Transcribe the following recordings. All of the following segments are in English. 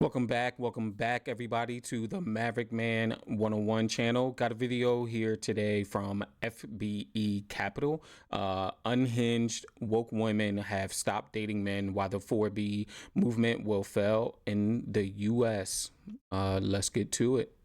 Welcome back, everybody, to the Maverick Man 101 channel. Got a video here today from FBE Capital. Unhinged woke women have stopped dating men while the 4B movement will fail in the U.S. Let's get to it.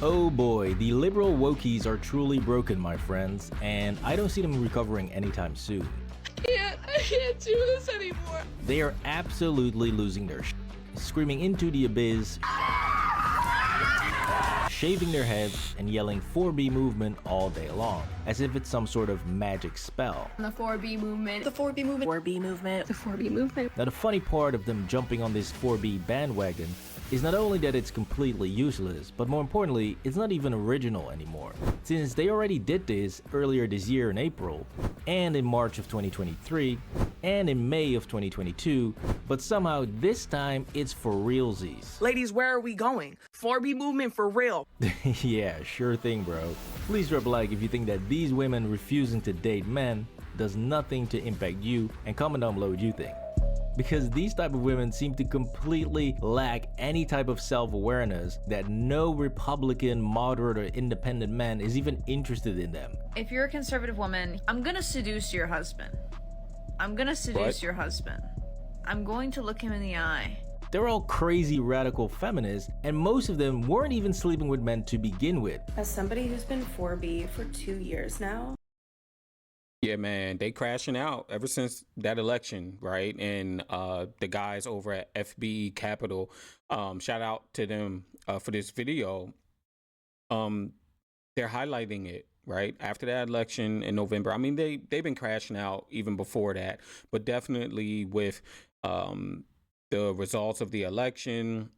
Oh boy, the liberal wokies are truly broken, my friends, and I don't see them recovering anytime soon. I can't do this anymore. They are absolutely losing their screaming into the abyss, shaving their heads, and yelling 4B movement all day long, as if it's some sort of magic spell. The 4B movement. The 4B movement. 4B movement. The 4B movement. Now the funny part of them jumping on this 4B bandwagon is not only that it's completely useless, but more importantly, it's not even original anymore, since they already did this earlier this year in April, and in March of 2023, and in May of 2022, but somehow this time it's for realsies. Ladies, where are we going? 4B movement for real. Yeah, sure thing, bro. Please drop a like if you think that these women refusing to date men does nothing to impact you, and comment down below what you think. Because these type of women seem to completely lack any type of self-awareness that no Republican, moderate, or independent man is even interested in them. If you're a conservative woman, I'm gonna seduce your husband. I'm gonna seduce your husband. I'm going to look him in the eye. They're all crazy radical feminists, and most of them weren't even sleeping with men to begin with. As somebody who's been 4B for 2 years now. Yeah, man, they crashing out ever since that election, right? And the guys over at FBE Capital, shout out to them for this video. They're highlighting it, right? After that election in November. I mean, they've been crashing out even before that, but definitely with the results of the election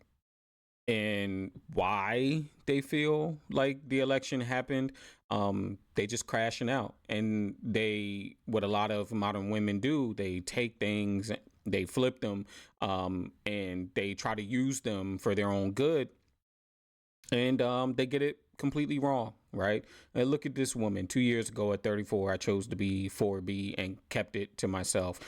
and why they feel like the election happened, they just crashing out. And what a lot of modern women do, they take things, they flip them, and they try to use them for their own good, and they get it completely wrong, right? And look at this woman. 2 years ago at 34, I chose to be 4B and kept it to myself.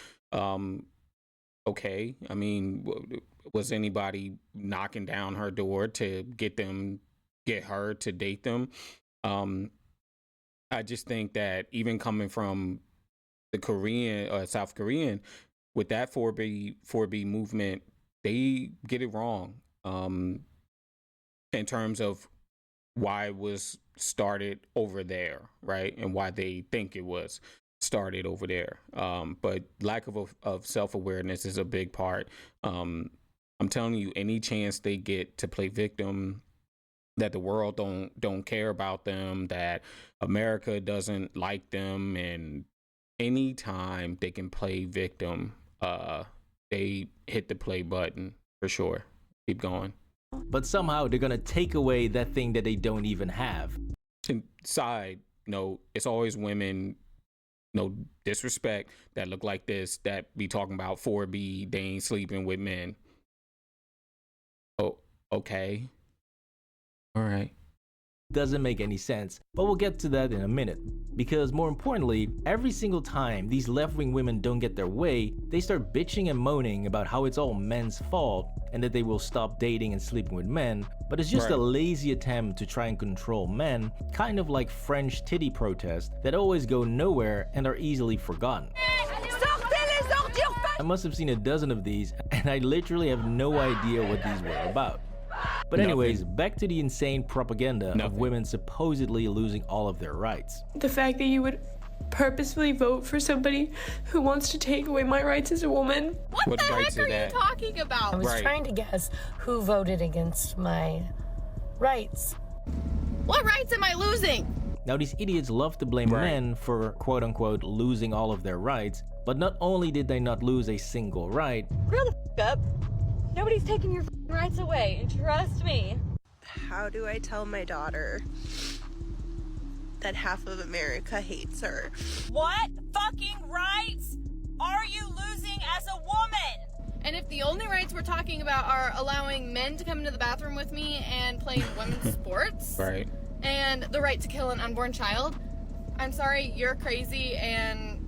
Okay, I mean, was anybody knocking down her door to get her to date them? I just think that even coming from the Korean or South Korean, with that 4B movement, they get it wrong in terms of why it was started over there, right? And why they think it was started over there. But lack of self-awareness is a big part. I'm telling you, any chance they get to play victim, that the world don't care about them, that America doesn't like them, and anytime they can play victim, they hit the play button for sure. Keep going. But somehow they're gonna take away that thing that they don't even have. And side note, it's always women, no disrespect, that look like this, that be talking about 4B, they ain't sleeping with men. Oh, okay. All right. Doesn't make any sense, but we'll get to that in a minute. Because more importantly, every single time these left-wing women don't get their way, they start bitching and moaning about how it's all men's fault and that they will stop dating and sleeping with men, but it's just a lazy attempt to try and control men, kind of like French titty protests that always go nowhere and are easily forgotten. I must have seen a dozen of these, and I literally have no idea what these were about. But anyways, back to the insane propaganda of women supposedly losing all of their rights. The fact that you would purposefully vote for somebody who wants to take away my rights as a woman. What the heck are you talking about? I was trying to guess who voted against my rights. What rights am I losing? Now these idiots love to blame men for quote-unquote losing all of their rights, but not only did they not lose a single right, Grow the f up. Nobody's taking your rights away, and trust me. How do I tell my daughter that half of America hates her? What fucking rights are you losing as a woman? And if the only rights we're talking about are allowing men to come into the bathroom with me and play women's sports, Right. and the right to kill an unborn child, I'm sorry, you're crazy and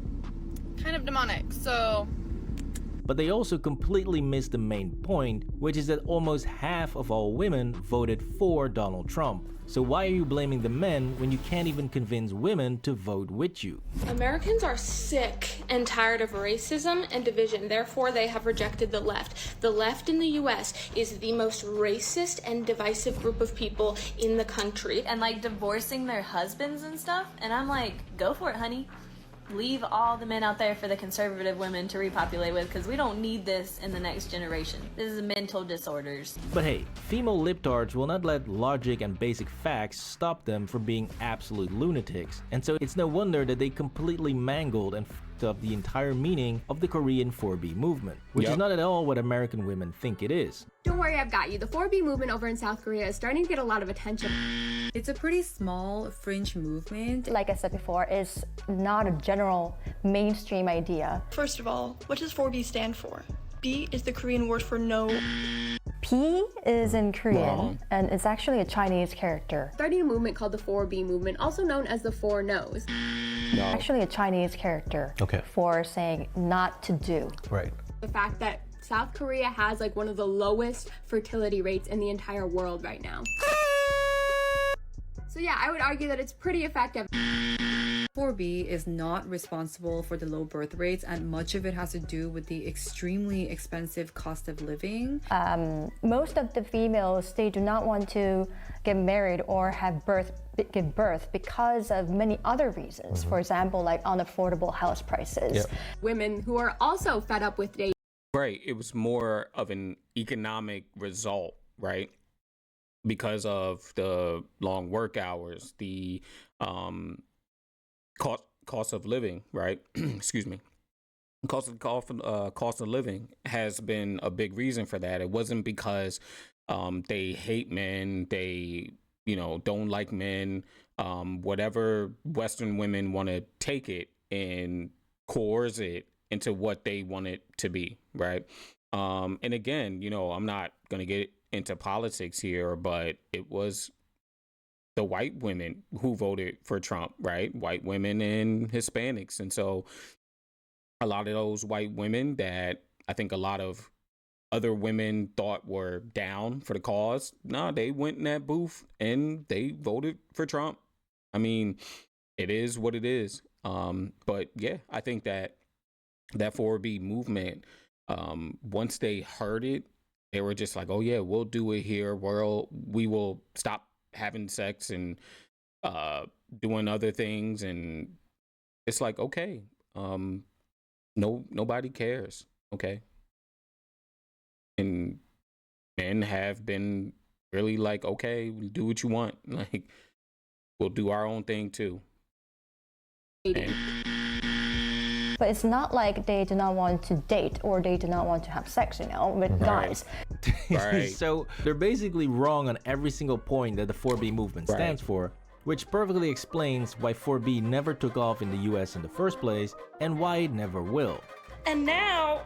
kind of demonic. So but they also completely missed the main point, which is that almost half of all women voted for Donald Trump. So why are you blaming the men when you can't even convince women to vote with you? Americans are sick and tired of racism and division. Therefore, they have rejected the left. The left in the US is the most racist and divisive group of people in the country. And like divorcing their husbands and stuff. And I'm like, go for it, honey. Leave all the men out there for the conservative women to repopulate with, because we don't need this in the next generation. This is mental disorders. But hey, female libtards will not let logic and basic facts stop them from being absolute lunatics, and so it's no wonder that they completely mangled and fucked up the entire meaning of the Korean 4B movement, which is not at all what American women think it is. Don't worry, I've got you. The 4B movement over in South Korea is starting to get a lot of attention. It's a pretty small fringe movement. Like I said before, it's not a general mainstream idea. First of all, what does 4B stand for? B is the Korean word for no. P is in Korean, and it's actually a Chinese character. Starting a movement called the 4B movement, also known as the Four No's. Actually a Chinese character for saying not to do. Right. The fact that South Korea has like one of the lowest fertility rates in the entire world right now. So yeah, I would argue that it's pretty effective. 4B is not responsible for the low birth rates, and much of it has to do with the extremely expensive cost of living. Most of the females, they do not want to get married or give birth because of many other reasons. For example, like unaffordable house prices. Women who are also fed up with dating. Right. It was more of an economic result, right? Because of the long work hours, the cost of living, right? Excuse me. Cost of living has been a big reason for that. It wasn't because they hate men, they don't like men, whatever Western women want to take it and coerce it into what they want it to be, right? And again, I'm not going to get into politics here, but it was the white women who voted for Trump, right? White women and Hispanics. And so a lot of those white women that I think a lot of other women thought were down for the cause, they went in that booth and they voted for Trump. I mean, it is what it is. But yeah, I think that 4B movement, once they heard it, they were just like, oh yeah, we'll do it here. We will stop having sex and doing other things. And it's like, okay, nobody cares. Okay. And men have been really like, okay, do what you want. Like, we'll do our own thing too. But it's not like they do not want to date or they do not want to have sex, with guys. Right. So they're basically wrong on every single point that the 4B movement stands for, which perfectly explains why 4B never took off in the US in the first place and why it never will. And now,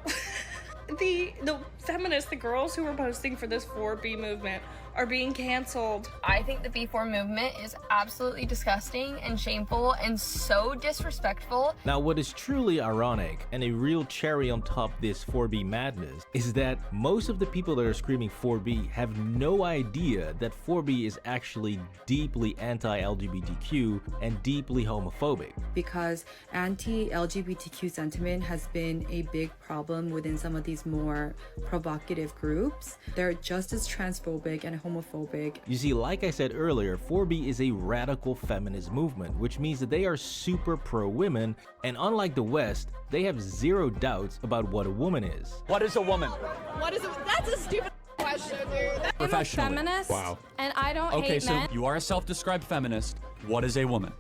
the feminists, the girls who were posting for this 4B movement are being canceled. I think the B4 movement is absolutely disgusting and shameful and so disrespectful. Now, what is truly ironic and a real cherry on top this 4B madness is that most of the people that are screaming 4B have no idea that 4B is actually deeply anti-LGBTQ and deeply homophobic. Because anti-LGBTQ sentiment has been a big problem within some of these more provocative groups. They're just as transphobic and homophobic. You see, like I said earlier, 4B is a radical feminist movement, which means that they are super pro-women, and unlike the West, they have zero doubts about what a woman is. What is a woman? That's a stupid question, dude. I'm a feminist, and I don't hate men. Okay, so you are a self-described feminist. What is a woman?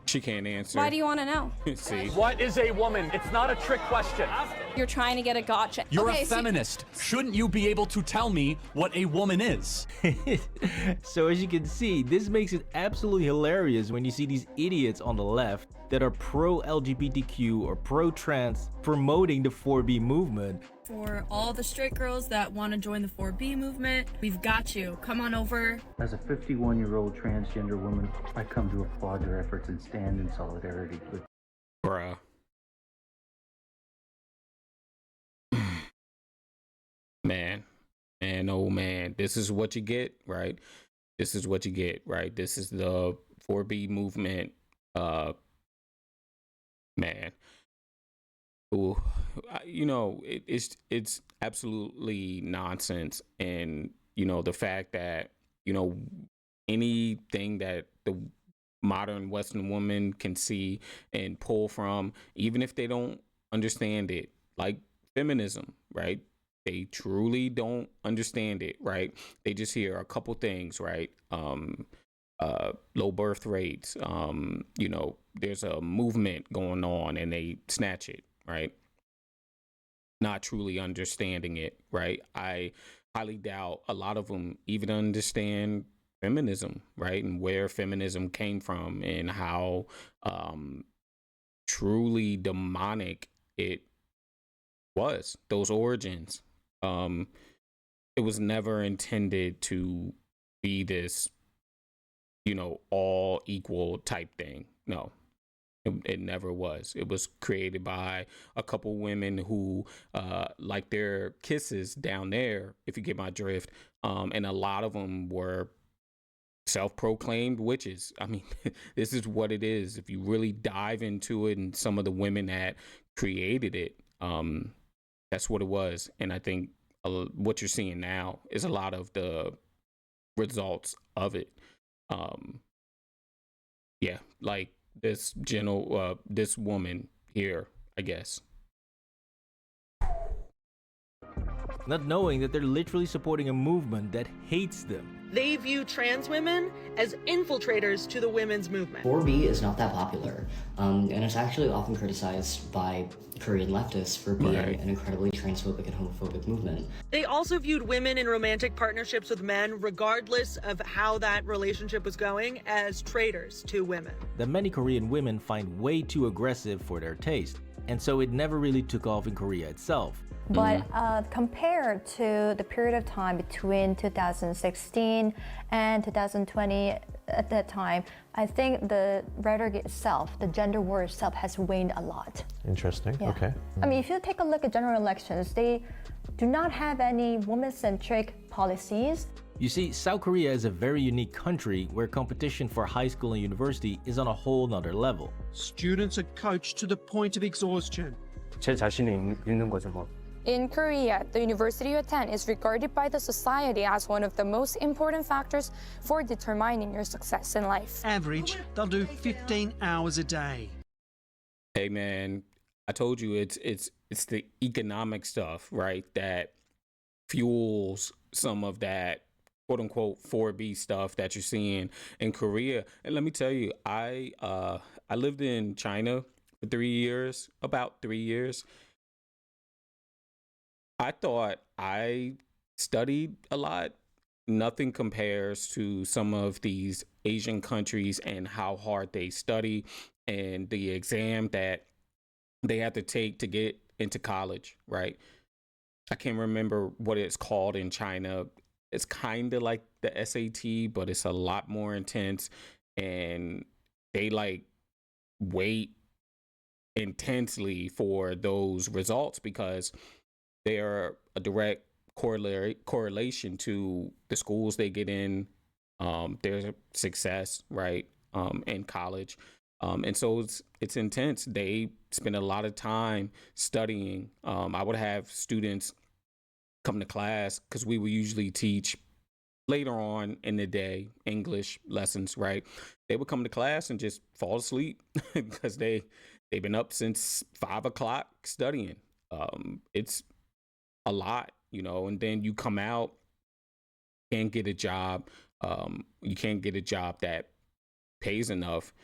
She can't answer. Why do you want to know? See? What is a woman? It's not a trick question. You're trying to get a gotcha. You're a feminist. Shouldn't you be able to tell me what a woman is? So as you can see, this makes it absolutely hilarious when you see these idiots on the left that are pro-LGBTQ or pro-trans promoting the 4B movement. For all the straight girls that want to join the 4B movement, we've got you. Come on over. As a 51-year-old transgender woman, I come to applaud your efforts and stand in solidarity with... Bruh. Man, man, oh man, this is what you get, right? This is what you get, right? This is the 4B movement. Man, ooh, it's absolutely nonsense, and the fact that you know anything that the modern Western woman can see and pull from, even if they don't understand it, like feminism, right? They truly don't understand it, right? They just hear a couple things, right? Low birth rates, there's a movement going on and they snatch it, right? Not truly understanding it, right? I highly doubt a lot of them even understand feminism, right? And where feminism came from and how truly demonic it was, those origins. It was never intended to be this, all equal type thing. No, it never was. It was created by a couple women who like their kisses down there, if you get my drift. And a lot of them were self-proclaimed witches. I mean, this is what it is. If you really dive into it and some of the women that created it, that's what it was. And I think what you're seeing now is a lot of the results of it. Yeah, like this woman here, I guess. Not knowing that they're literally supporting a movement that hates them. They view trans women as infiltrators to the women's movement. 4B is not that popular, and it's actually often criticized by Korean leftists for being an incredibly transphobic and homophobic movement. They also viewed women in romantic partnerships with men, regardless of how that relationship was going, as traitors to women. That many Korean women find way too aggressive for their taste, and so it never really took off in Korea itself. But compared to the period of time between 2016 and 2020, at that time, I think the rhetoric itself, the gender war itself, has waned a lot. Interesting. Yeah. Okay. I mean, if you take a look at general elections, they do not have any woman-centric policies. You see, South Korea is a very unique country where competition for high school and university is on a whole nother level. Students are coached to the point of exhaustion. 제 자신이 읽는 거죠, 뭐. In Korea, the university you attend is regarded by the society as one of the most important factors for determining your success in life. Average, they'll do 15 hours a day. Hey man, I told you it's the economic stuff, right, that fuels some of that quote unquote 4B stuff that you're seeing in Korea. And let me tell you, I lived in China for 3 years, about 3 years. I thought I studied a lot. Nothing compares to some of these Asian countries and how hard they study and the exam that they have to take to get into college, right? I can't remember what it's called in China. It's kind of like the SAT, but it's a lot more intense, and they like wait intensely for those results because they are a direct correlation to the schools they get in, their success, right, in college. And so it's intense. They spend a lot of time studying. I would have students come to class because we would usually teach later on in the day English lessons, right? They would come to class and just fall asleep because they've been up since 5 o'clock studying. It's a lot, and then you come out, can't get a job. You can't get a job that pays enough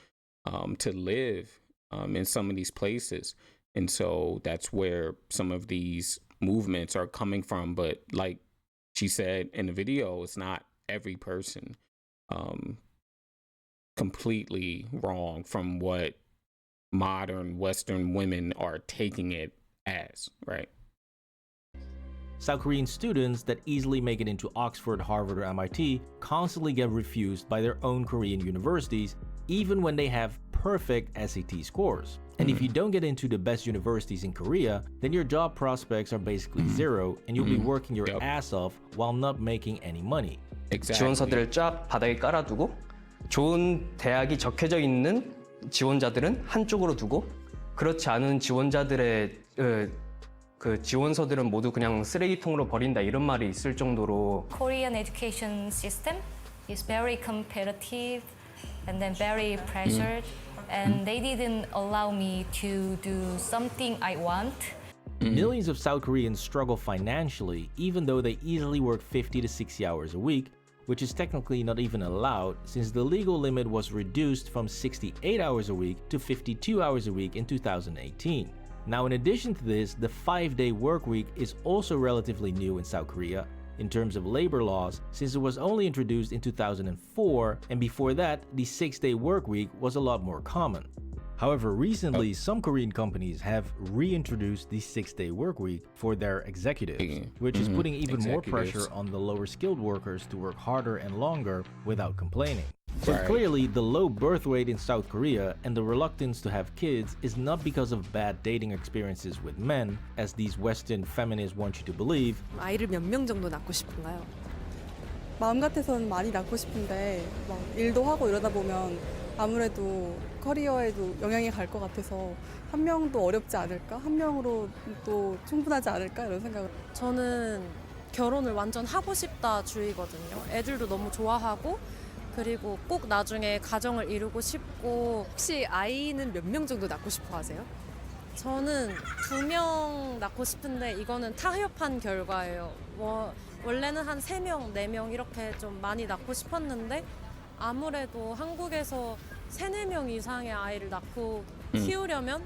to live in some of these places. And so that's where some of these movements are coming from. But like she said in the video, it's not every person. Completely wrong from what modern Western women are taking it as, right? South Korean students that easily make it into Oxford, Harvard, or MIT constantly get refused by their own Korean universities, even when they have perfect SAT scores. And if you don't get into the best universities in Korea, then your job prospects are basically zero and you'll be working your ass off while not making any money. 지원서들을 쫙 바닥에 깔아두고 좋은 대학이 적혀져 있는 지원자들은 한쪽으로 두고 그렇지 않은 지원자들의 그 지원서들은 모두 그냥 쓰레기통으로 버린다 이런 말이 있을 정도로 Korean education system is very competitive and then very pressured and they didn't allow me to do something I want. Millions of South Koreans struggle financially even though they easily work 50 to 60 hours a week, which is technically not even allowed since the legal limit was reduced from 68 hours a week to 52 hours a week in 2018. Now, in addition to this, the 5-day work week is also relatively new in South Korea in terms of labor laws since it was only introduced in 2004, and before that, the 6-day work week was a lot more common. However, recently, some Korean companies have reintroduced the 6-day work week for their executives, which is putting even more pressure on the lower skilled workers to work harder and longer without complaining. So clearly, the low birth rate in South Korea and the reluctance to have kids is not because of bad dating experiences with men, as these Western feminists want you to believe. 아이를 몇 명 정도 낳고 싶은가요? 마음 같아서는 많이 낳고 싶은데 막 일도 하고 이러다 보면 아무래도 커리어에도 영향이 갈 것 같아서 한 명도 어렵지 않을까? 한 명으로 또 충분하지 않을까? 이런 생각을. 저는 결혼을 완전 하고 싶다 주의거든요. 애들도 너무 좋아하고 그리고 꼭 나중에 가정을 이루고 싶고. 혹시 아이는 몇 명 정도 낳고 싶어 하세요? 저는 2명 낳고 싶은데 이거는 타협한 결과예요. 원래는 한 3명, 4명 이렇게 좀 많이 낳고 싶었는데 아무래도 한국에서 3, 4명 이상의 아이를 낳고 키우려면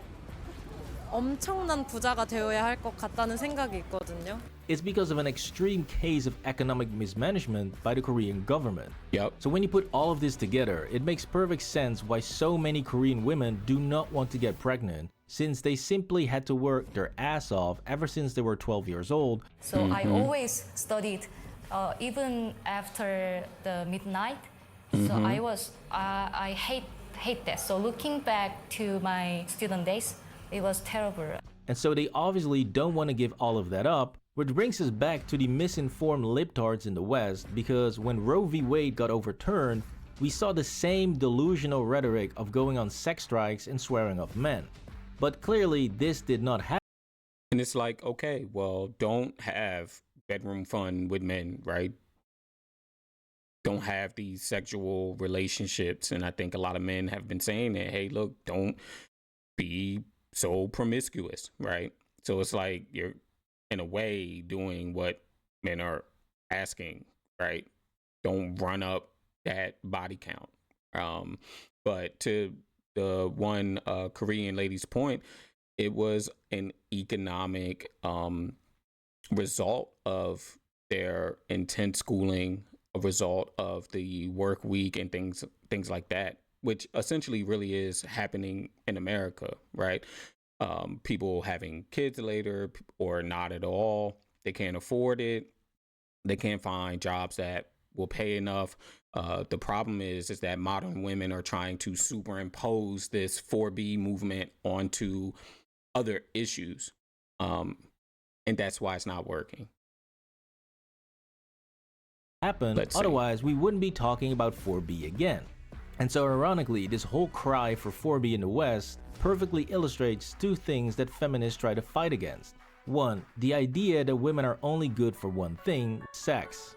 엄청난 부자가 되어야 할 것 같다는 생각이 있거든요. It's because of an extreme case of economic mismanagement by the Korean government. So when you put all of this together, it makes perfect sense why so many Korean women do not want to get pregnant, since they simply had to work their ass off ever since they were 12 years old. So I always studied even after the midnight. So I hate that. So looking back to my student days, it was terrible. And so they obviously don't want to give all of that up, which brings us back to the misinformed libtards in the West, because when Roe v. Wade got overturned, we saw the same delusional rhetoric of going on sex strikes and swearing off men. But clearly this did not happen. And it's like, okay, well, don't have bedroom fun with men, right? Don't have these sexual relationships. And I think a lot of men have been saying that, hey, look, don't be so promiscuous, right? So it's like you're in a way doing what men are asking, right? Don't run up that body count. But to the one Korean lady's point, it was an economic result of their intense schooling, a result of the work week and things like that, which essentially really is happening in America, right? People having kids later or not at all. They can't afford it. They can't find jobs that will pay enough. The problem is that modern women are trying to superimpose this 4B movement onto other issues. And that's why it's not working. Otherwise, we wouldn't be talking about 4B again. And so ironically, this whole cry for 4B in the West perfectly illustrates two things that feminists try to fight against. One, the idea that women are only good for one thing, sex.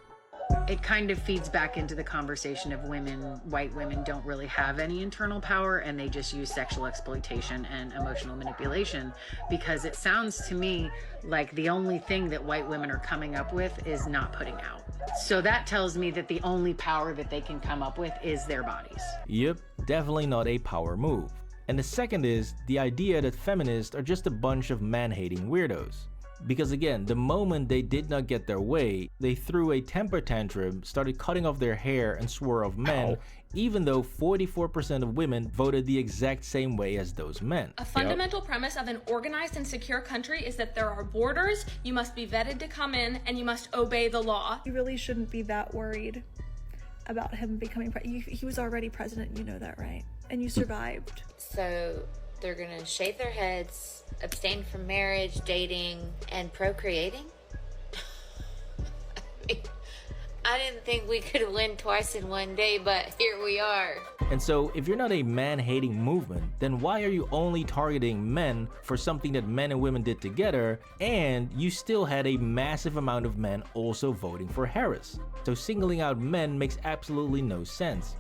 It kind of feeds back into the conversation of white women don't really have any internal power and they just use sexual exploitation and emotional manipulation, because it sounds to me like the only thing that white women are coming up with is not putting out. So that tells me that the only power that they can come up with is their bodies. Yep, definitely not a power move. And the second is the idea that feminists are just a bunch of man-hating weirdos. Because again, the moment they did not get their way, they threw a temper tantrum, started cutting off their hair and swore off men, even though 44% of women voted the exact same way as those men. A fundamental premise of an organized and secure country is that there are borders, you must be vetted to come in, and you must obey the law. You really shouldn't be that worried about him becoming president. He was already president, you know that, right? and you survived. So they're gonna shave their heads, abstain from marriage, dating, and procreating? I didn't think we could win twice in one day, but here we are. And so, if you're not a man-hating movement, then why are you only targeting men for something that men and women did together, and you still had a massive amount of men also voting for Harris? So singling out men makes absolutely no sense.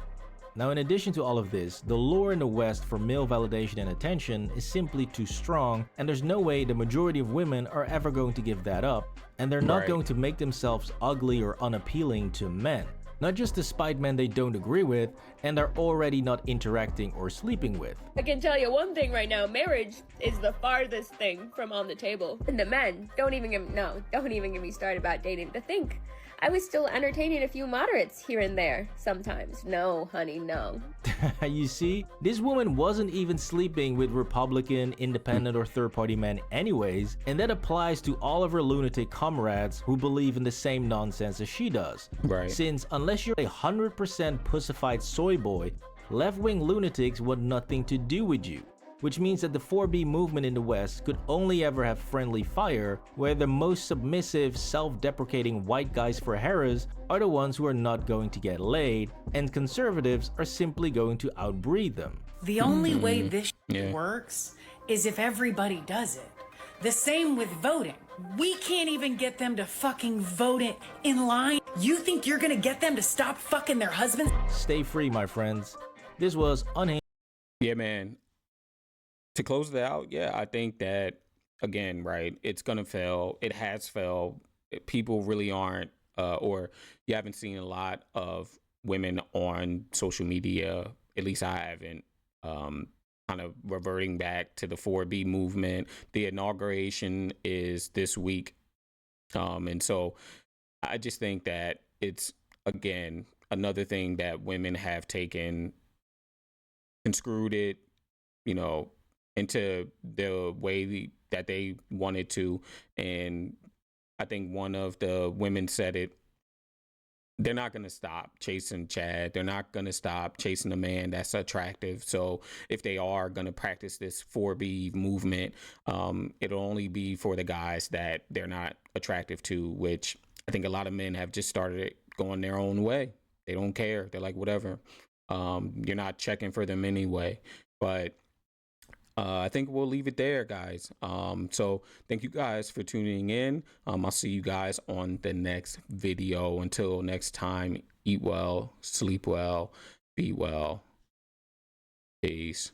Now, in addition to all of this, the lure in the West for male validation and attention is simply too strong, and there's no way the majority of women are ever going to give that up, and they're not going to make themselves ugly or unappealing to men. Not just despite men they don't agree with and are already not interacting or sleeping with. I can tell you one thing right now, marriage is the farthest thing from on the table. And the men, don't even get me started about dating. To think I was still entertaining a few moderates here and there sometimes. No, honey, no. You see, this woman wasn't even sleeping with Republican, independent, or third-party men anyways, and that applies to all of her lunatic comrades who believe in the same nonsense as she does. Right. Since unless you're a 100% pussified soy boy, left-wing lunatics want nothing to do with you. Which means that the 4B movement in the West could only ever have friendly fire, where the most submissive, self-deprecating white guys for Harris are the ones who are not going to get laid, and conservatives are simply going to outbreed them. The only way this works is if everybody does it. The same with voting. We can't even get them to fucking vote it in line. You think you're gonna get them to stop fucking their husbands? Stay free, my friends. This was Unhinged. Yeah, man. To close it out, yeah, I think that, again, right, it's going to fail. It has failed. People really aren't, or you haven't seen a lot of women on social media, at least I haven't, kind of reverting back to the 4B movement. The inauguration is this week. And so I just think that it's, again, another thing that women have taken and screwed it, into the way that they wanted to. And I think one of the women said it, they're not going to stop chasing Chad. They're not going to stop chasing a man that's attractive. So if they are going to practice this 4B movement, it'll only be for the guys that they're not attractive to, which I think a lot of men have just started going their own way. They don't care. They're like, whatever. You're not checking for them anyway. But I think we'll leave it there, guys. So thank you guys for tuning in. I'll see you guys on the next video. Until next time, eat well, sleep well, be well. Peace.